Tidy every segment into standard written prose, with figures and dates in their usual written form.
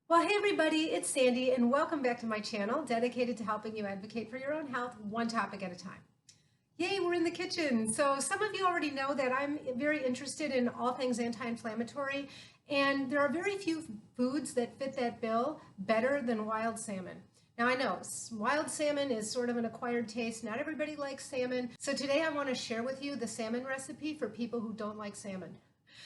Well, hey everybody, it's Sandy and welcome back to my channel dedicated to helping you advocate for your own health one topic at a time. Yay, we're in the kitchen. So some of you already know that I'm very interested in all things anti-inflammatory, and there are very few foods that fit that bill better than wild salmon. Now I know wild salmon is sort of an acquired taste. Not everybody likes salmon. So today I want to share with you the salmon recipe for people who don't like salmon.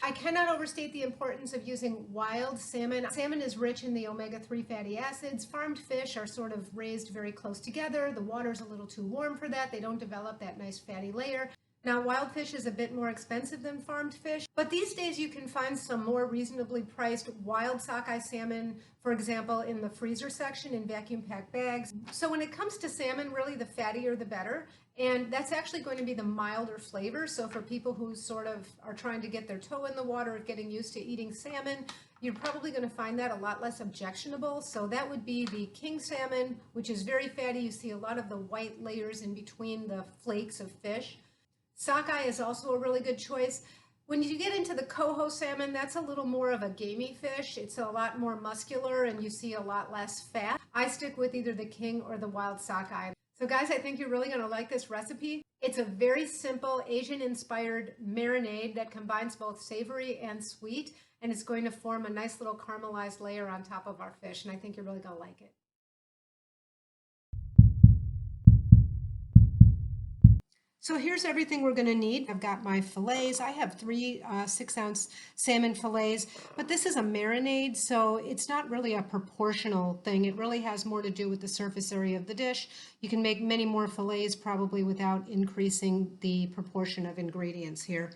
I cannot overstate the importance of using wild salmon. Salmon is rich in the omega-3 fatty acids. Farmed fish are sort of raised very close together. The water's a little too warm for that. They don't develop that nice fatty layer. Now, wild fish is a bit more expensive than farmed fish, but these days you can find some more reasonably priced wild sockeye salmon, for example, in the freezer section in vacuum packed bags. So when it comes to salmon, really the fattier the better, and that's actually going to be the milder flavor. So for people who sort of are trying to get their toe in the water of getting used to eating salmon, you're probably going to find that a lot less objectionable. So that would be the king salmon, which is very fatty. You see a lot of the white layers in between the flakes of fish. Sockeye is also a really good choice. When you get into the coho salmon, that's a little more of a gamey fish. It's a lot more muscular and you see a lot less fat. I stick with either the king or the wild sockeye. So guys, I think you're really going to like this recipe. It's a very simple Asian-inspired marinade that combines both savory and sweet, and it's going to form a nice little caramelized layer on top of our fish, and I think you're really going to like it. So here's everything we're going to need. I've got my fillets. I have three 6-ounce salmon fillets, but this is a marinade, so it's not really a proportional thing. It really has more to do with the surface area of the dish. You can make many more fillets probably without increasing the proportion of ingredients here.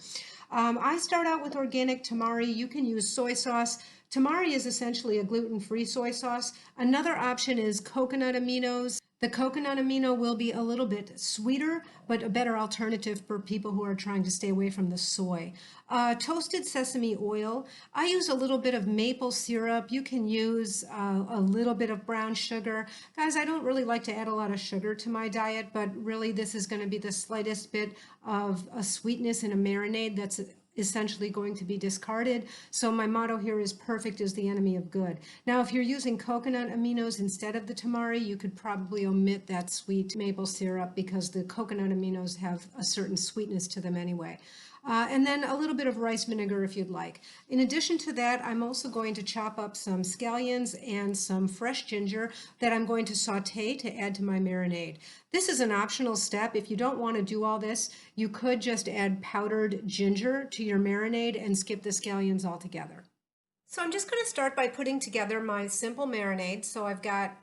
I start out with organic tamari. You can use soy sauce. Tamari is essentially a gluten-free soy sauce. Another option is coconut aminos. The coconut amino will be a little bit sweeter, but a better alternative for people who are trying to stay away from the soy. Toasted sesame oil. I use a little bit of maple syrup. You can use a little bit of brown sugar. Guys, I don't really like to add a lot of sugar to my diet, but really this is going to be the slightest bit of a sweetness in a marinade that's essentially going to be discarded. So my motto here is perfect is the enemy of good. Now, if you're using coconut aminos instead of the tamari, you could probably omit that sweet maple syrup because the coconut aminos have a certain sweetness to them anyway. And then a little bit of rice vinegar if you'd like. In addition to that, I'm also going to chop up some scallions and some fresh ginger that I'm going to saute to add to my marinade. This is an optional step. If you don't want to do all this, you could just add powdered ginger to your marinade and skip the scallions altogether. So I'm just going to start by putting together my simple marinade. So I've got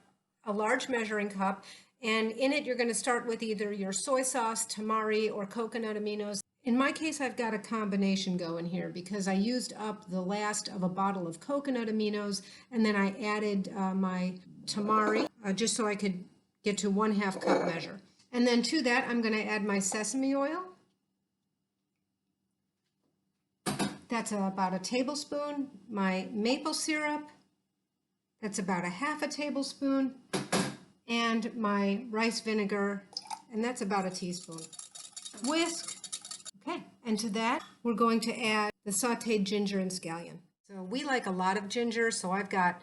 a large measuring cup, and in it you're going to start with either your soy sauce, tamari, or coconut aminos. In my case, I've got a combination going here because I used up the last of a bottle of coconut aminos, and then I added my tamari just so I could get to 1/2 cup measure. And then to that, I'm going to add my sesame oil. That's about a tablespoon. My maple syrup, that's about 1/2 tablespoon. And my rice vinegar, and that's about a teaspoon. Whisk. Okay, and to that, we're going to add the sauteed ginger and scallion. So we like a lot of ginger, so I've got,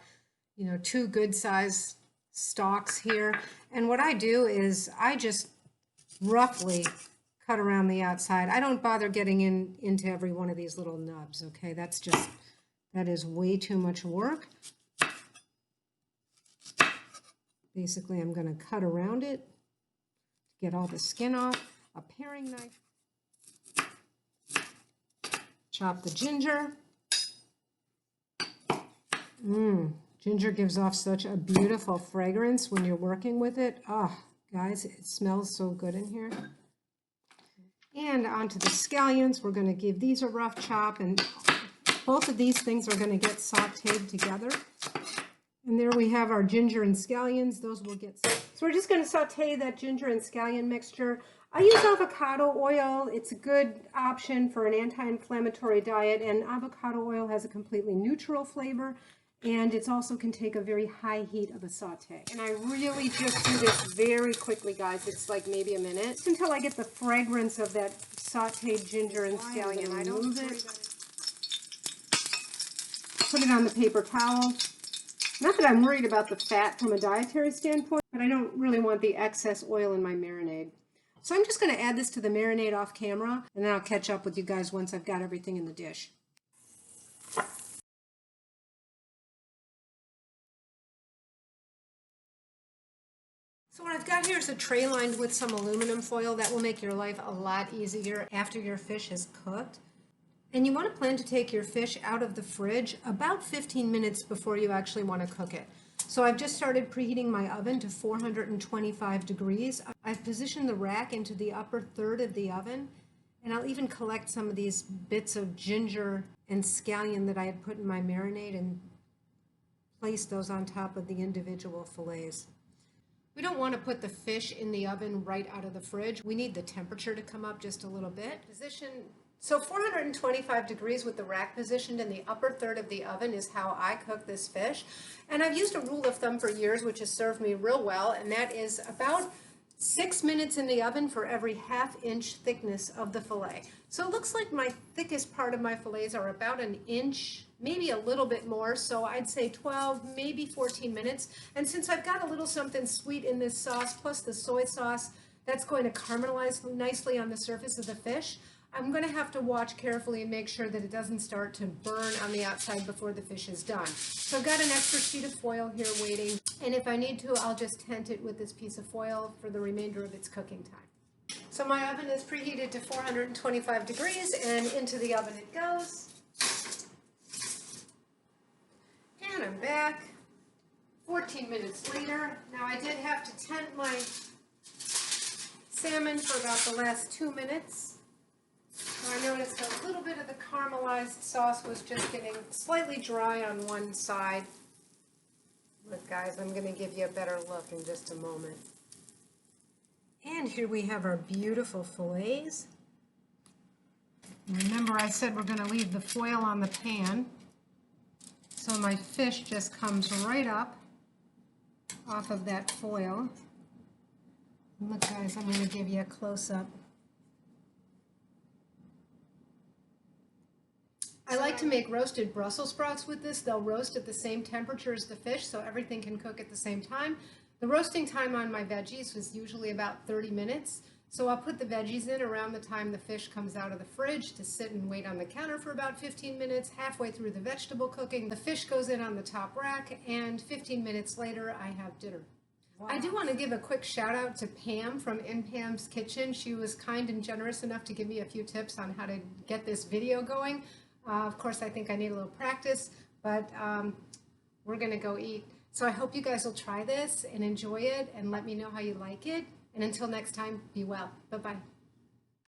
2 good size stalks here. And what I do is I just roughly cut around the outside. I don't bother getting into every one of these little nubs, okay? That is way too much work. Basically, I'm going to cut around it to get all the skin off. A paring knife. Chop the ginger. Ginger gives off such a beautiful fragrance when you're working with it. Oh, guys, it smells so good in here. And onto the scallions. We're going to give these a rough chop, and both of these things are going to get sauteed together. And there we have our ginger and scallions. Those will get sauteed. So we're just going to saute that ginger and scallion mixture. I use avocado oil. It's a good option for an anti-inflammatory diet, and avocado oil has a completely neutral flavor, and it also can take a very high heat of a saute. And I really just do this very quickly, guys. It's like maybe a minute until I get the fragrance of that sauteed ginger and scallion. I don't move it. Put it on the paper towel. Not that I'm worried about the fat from a dietary standpoint, but I don't really want the excess oil in my marinade. So I'm just going to add this to the marinade off camera, and then I'll catch up with you guys once I've got everything in the dish. So what I've got here is a tray lined with some aluminum foil. That will make your life a lot easier after your fish is cooked. And you want to plan to take your fish out of the fridge about 15 minutes before you actually want to cook it. So I've just started preheating my oven to 425 degrees. I've positioned the rack into the upper third of the oven, and I'll even collect some of these bits of ginger and scallion that I had put in my marinade and place those on top of the individual fillets. We don't want to put the fish in the oven right out of the fridge. We need the temperature to come up just a little bit. So 425 degrees with the rack positioned in the upper third of the oven is how I cook this fish. And I've used a rule of thumb for years, which has served me real well, and that is about 6 minutes in the oven for every ½ inch thickness of the fillet. So it looks like my thickest part of my fillets are about 1 inch, maybe a little bit more, so I'd say 12, maybe 14 minutes. And since I've got a little something sweet in this sauce, plus the soy sauce, that's going to caramelize nicely on the surface of the fish, I'm going to have to watch carefully and make sure that it doesn't start to burn on the outside before the fish is done. So I've got an extra sheet of foil here waiting, and if I need to, I'll just tent it with this piece of foil for the remainder of its cooking time. So my oven is preheated to 425 degrees, and into the oven it goes. And I'm back 14 minutes later. Now I did have to tent my salmon for about the last 2 minutes. So I noticed a little bit of the caramelized sauce was just getting slightly dry on one side. Look guys, I'm going to give you a better look in just a moment. And here we have our beautiful fillets. Remember I said we're going to leave the foil on the pan. So my fish just comes right up off of that foil. Look guys, I'm going to give you a close-up. I like to make roasted Brussels sprouts with this. They'll roast at the same temperature as the fish, so everything can cook at the same time. The roasting time on my veggies was usually about 30 minutes. So I'll put the veggies in around the time the fish comes out of the fridge to sit and wait on the counter for about 15 minutes. Halfway through the vegetable cooking, the fish goes in on the top rack, and 15 minutes later, I have dinner. Wow. I do want to give a quick shout out to Pam from In Pam's Kitchen. She was kind and generous enough to give me a few tips on how to get this video going. Of course, I think I need a little practice, but we're going to go eat. So I hope you guys will try this and enjoy it and let me know how you like it. And until next time, be well. Bye-bye.